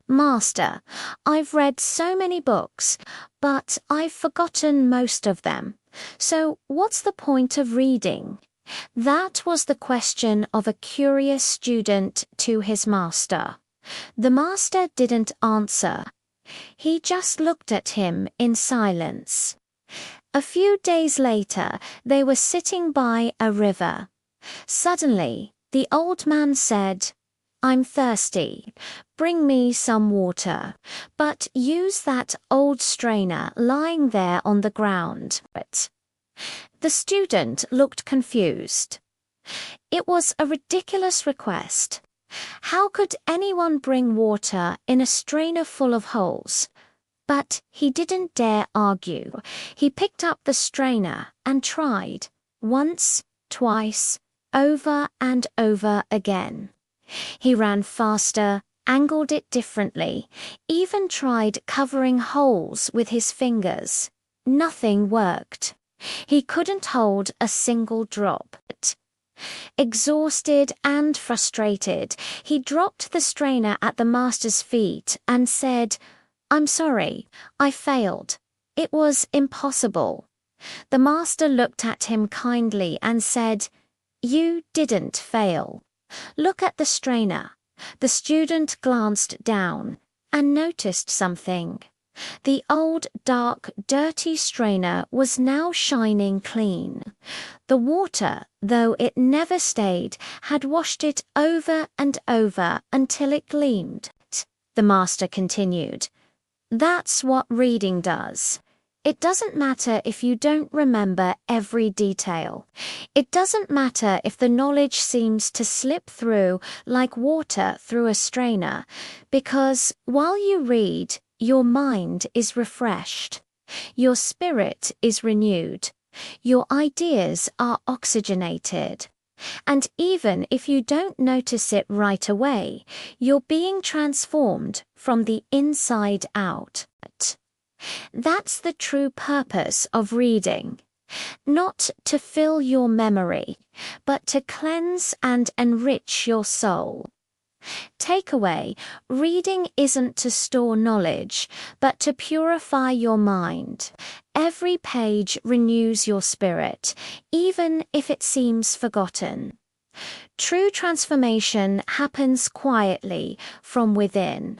"Master, I've read so many books, but I've forgotten most of them. So what's the point of reading?" That was the question of a curious student to his master. The master didn't answer. He just looked at him in silence. A few days later, they were sitting by a river. Suddenly, the old man said, "I'm thirsty. Bring me some water, but use that old strainer lying there on the ground." But the student looked confused. It was a ridiculous request. How could anyone bring water in a strainer full of holes? But he didn't dare argue. He picked up the strainer and tried, once, twice, over and over again. He ran faster, angled it differently, even tried covering holes with his fingers. Nothing worked. He couldn't hold a single drop. Exhausted and frustrated, he dropped the strainer at the master's feet and said, "I'm sorry, I failed. It was impossible." The master looked at him kindly and said, "You didn't fail. Look at the strainer." The student glanced down and noticed something. The old, dark, dirty strainer was now shining clean. The water, though it never stayed, had washed it over and over until it gleamed. The master continued, "That's what reading does. It doesn't matter if you don't remember every detail. It doesn't matter if the knowledge seems to slip through like water through a strainer, because while you read, your mind is refreshed. Your spirit is renewed. Your ideas are oxygenated. And even if you don't notice it right away, you're being transformed from the inside out. That's the true purpose of reading. Not to fill your memory, but to cleanse and enrich your soul. Takeaway: reading isn't to store knowledge, but to purify your mind. Every page renews your spirit, even if it seems forgotten. True transformation happens quietly from within.